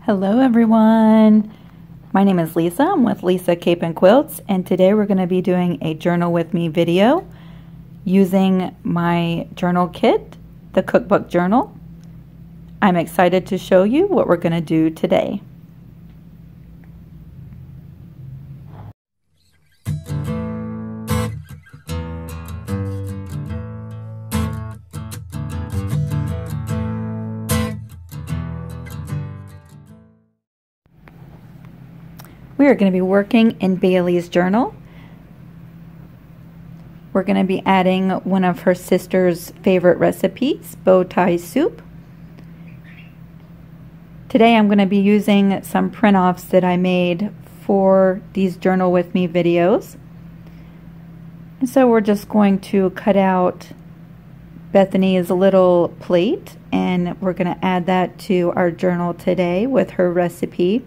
Hello everyone, my name is Lisa. I'm with Lisa Capen Quilts, and today we're going to be doing a journal with me video using my journal kit, the cookbook journal. I'm excited to show you what we're going to do today. We are going to be working in Bailey's journal. We're going to be adding one of her sister's favorite recipes, bow tie soup. Today I'm going to be using some print-offs that I made for these journal with me videos. And so we're just going to cut out Bethany's little plate, and we're going to add that to our journal today with her recipe.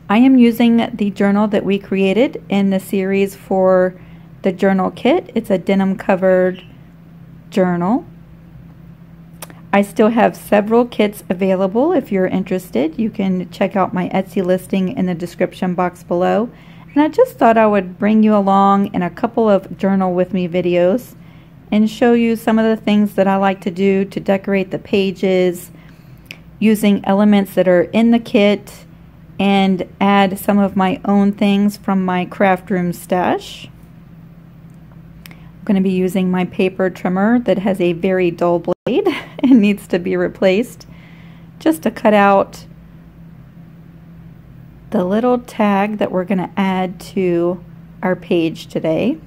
I am using the journal that we created in the series for the journal kit. It's a denim covered journal. I still have several kits available. If you're interested, you can check out my Etsy listing in the description box below. And I just thought I would bring you along in a couple of journal with me videos and show you some of the things that I like to do to decorate the pages using elements that are in the kit, and add some of my own things from my craft room stash. I'm going to be using my paper trimmer that has a very dull blade and needs to be replaced, just to cut out the little tag that we're going to add to our page today.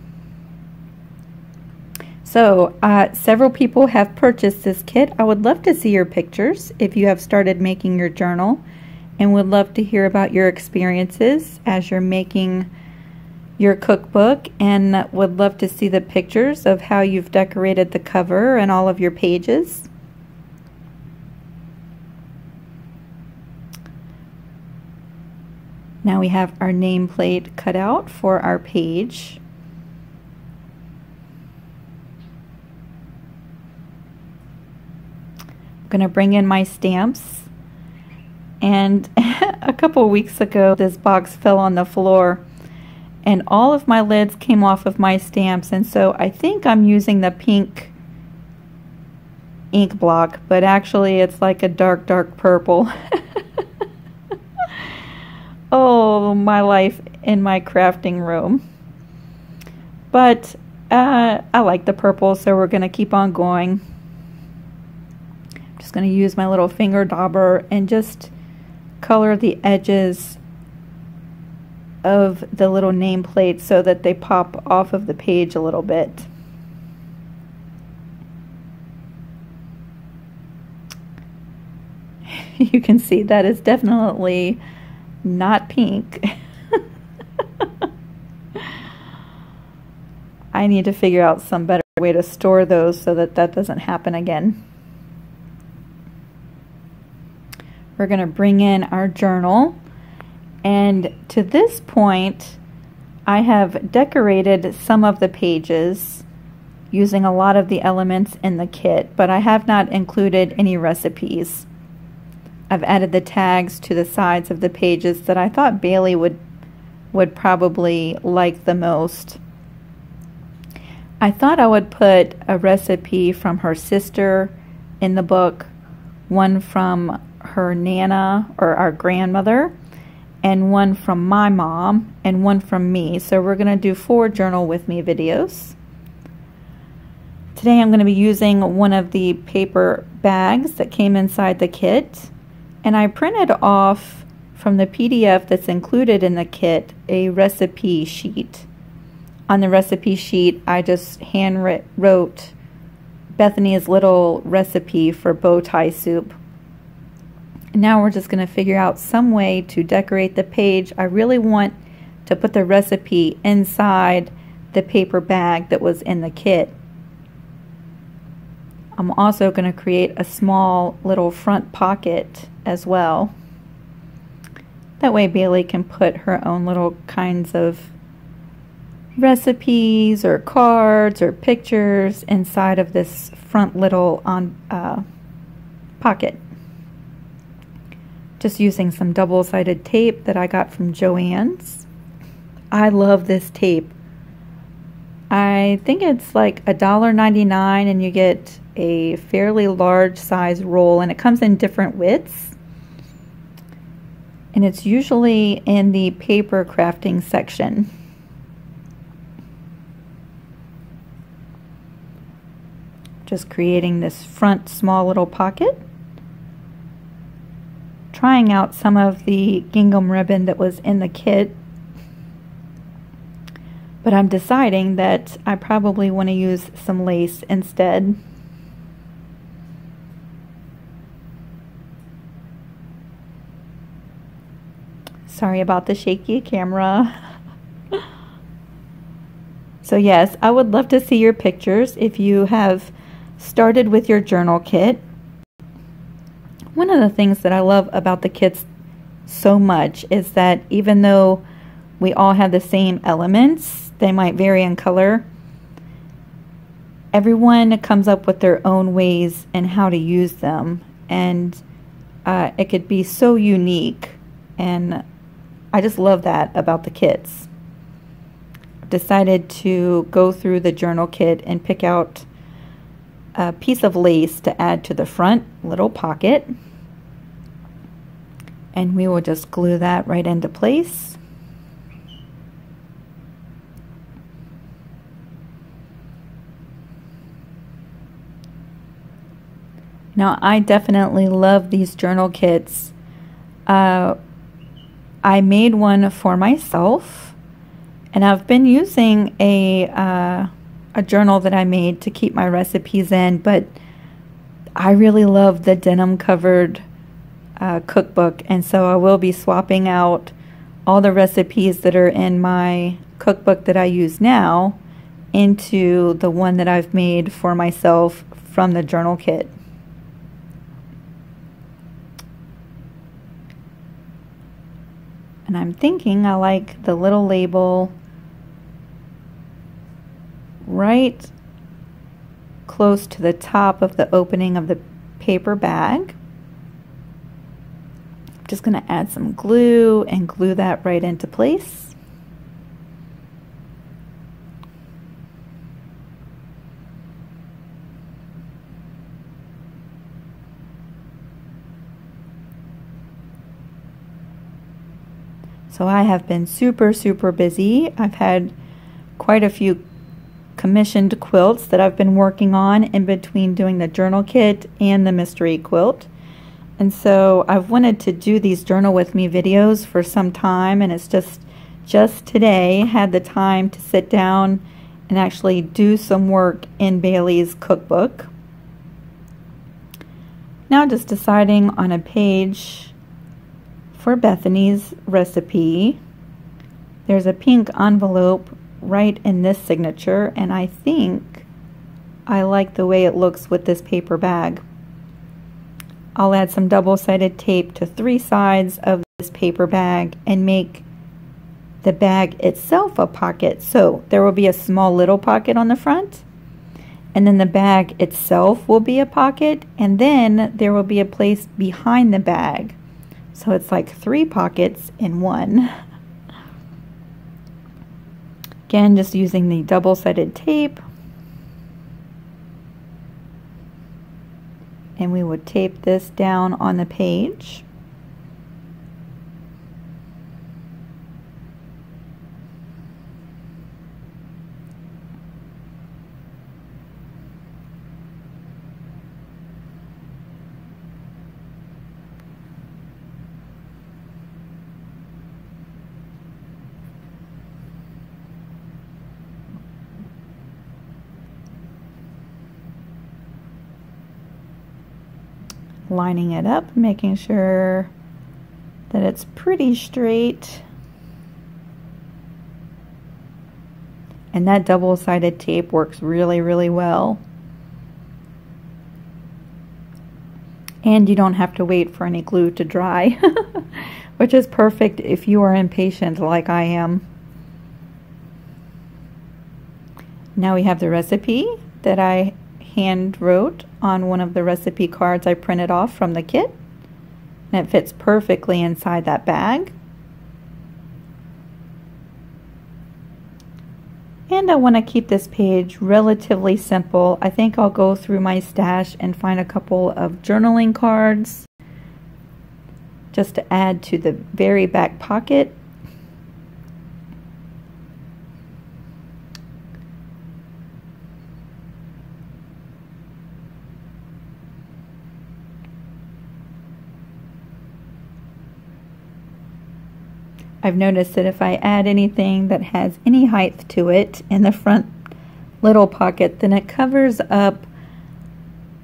So several people have purchased this kit. I would love to see your pictures if you have started making your journal, and would love to hear about your experiences as you're making your cookbook, and would love to see the pictures of how you've decorated the cover and all of your pages. Now we have our nameplate cut out for our page. I'm going to bring in my stamps. And a couple of weeks ago, this box fell on the floor and all of my lids came off of my stamps, and so I think I'm using the pink ink block, but actually it's like a dark purple. Oh, my life in my crafting room. But I like the purple, so we're going to keep on going. I'm just going to use my little finger dauber and just color the edges of the little nameplates so that they pop off of the page a little bit. You can see that is definitely not pink. I need to figure out some better way to store those so that that doesn't happen again. We're going to bring in our journal, and to this point I have decorated some of the pages using a lot of the elements in the kit, but I have not included any recipes. I've added the tags to the sides of the pages that I thought Bailey would probably like the most. I thought I would put a recipe from her sister in the book, one from her Nana or our grandmother, and one from my mom, and one from me. So we're going to do 4 journal with me videos. Today I'm going to be using one of the paper bags that came inside the kit, and I printed off from the PDF that's included in the kit a recipe sheet. On the recipe sheet I just hand wrote Bethany's little recipe for bow tie soup. Now we're just going to figure out some way to decorate the page. I really want to put the recipe inside the paper bag that was in the kit. I'm also going to create a small little front pocket as well. That way Bailey can put her own little kinds of recipes or cards or pictures inside of this front little pocket. Just using some double-sided tape that I got from Joann's. I love this tape. I think it's like $1.99 and you get a fairly large size roll, and it comes in different widths. And it's usually in the paper crafting section. Just creating this front small little pocket. Trying out some of the gingham ribbon that was in the kit. But I'm deciding that I probably want to use some lace instead. Sorry about the shaky camera. So yes, I would love to see your pictures if you have started with your journal kit. One of the things that I love about the kits so much is that even though we all have the same elements, they might vary in color, everyone comes up with their own ways and how to use them, and it could be so unique, and I just love that about the kits. I've decided to go through the journal kit and pick out a piece of lace to add to the front little pocket, and we will just glue that right into place. Now I definitely love these journal kits. I made one for myself, and I've been using a journal that I made to keep my recipes in, but I really love the denim covered cookbook, and so I will be swapping out all the recipes that are in my cookbook that I use now into the one that I've made for myself from the journal kit. And I'm thinking I like the little label right close to the top of the opening of the paper bag. I'm just going to add some glue and glue that right into place. So I have been super busy. I've had quite a few commissioned quilts that I've been working on in between doing the journal kit and the mystery quilt. And so I've wanted to do these journal with me videos for some time, and it's just today had the time to sit down and actually do some work in Bailey's cookbook. Now just deciding on a page for Bethany's recipe. There's a pink envelope right in this signature, and I think I like the way it looks with this paper bag. I'll add some double-sided tape to 3 sides of this paper bag and make the bag itself a pocket. So there will be a small little pocket on the front, and then the bag itself will be a pocket, and then there will be a place behind the bag. So it's like 3 pockets in one. Again, just using the double-sided tape. And we would tape this down on the page. Lining it up, making sure that it's pretty straight. And that double-sided tape works really well. And you don't have to wait for any glue to dry, which is perfect if you are impatient like I am. Now we have the recipe that I hand wrote on one of the recipe cards I printed off from the kit. and it fits perfectly inside that bag. And I want to keep this page relatively simple. I think I'll go through my stash and find a couple of journaling cards just to add to the very back pocket. I've noticed that if I add anything that has any height to it in the front little pocket, then it covers up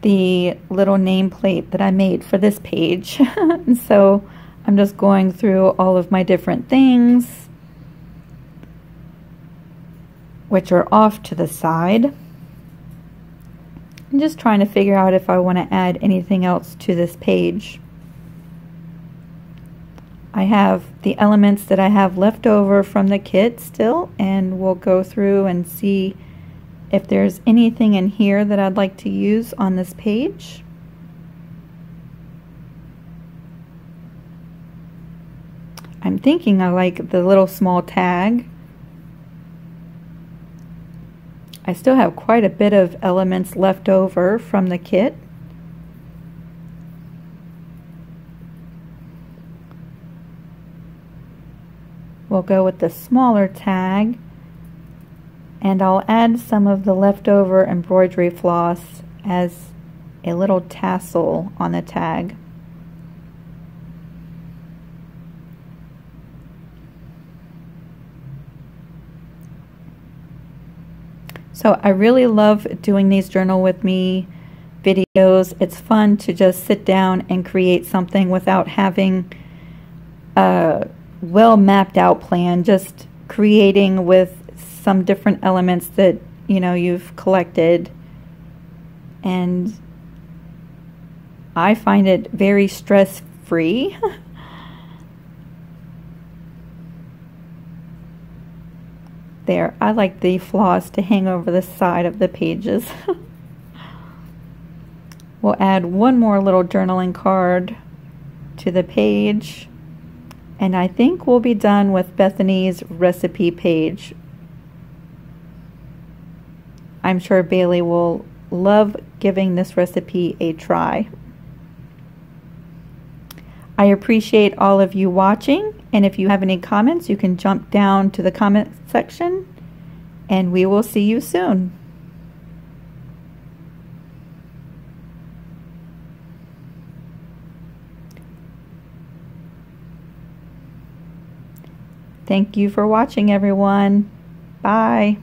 the little nameplate that I made for this page. And so I'm just going through all of my different things, which are off to the side. I'm just trying to figure out if I want to add anything else to this page. I have the elements that I have left over from the kit still, and we'll go through and see if there's anything in here that I'd like to use on this page. I'm thinking I like the little small tag. I still have quite a bit of elements left over from the kit. We'll go with the smaller tag, and I'll add some of the leftover embroidery floss as a little tassel on the tag. So I really love doing these journal with me videos. It's fun to just sit down and create something without having a well mapped out plan, just creating with some different elements that you've collected, and I find it very stress-free. There, I like the floss to hang over the side of the pages. We'll add one more little journaling card to the page. And I think we'll be done with Bethany's recipe page. I'm sure Bailey will love giving this recipe a try. I appreciate all of you watching, and if you have any comments, you can jump down to the comment section, and we will see you soon. Thank you for watching, everyone. Bye.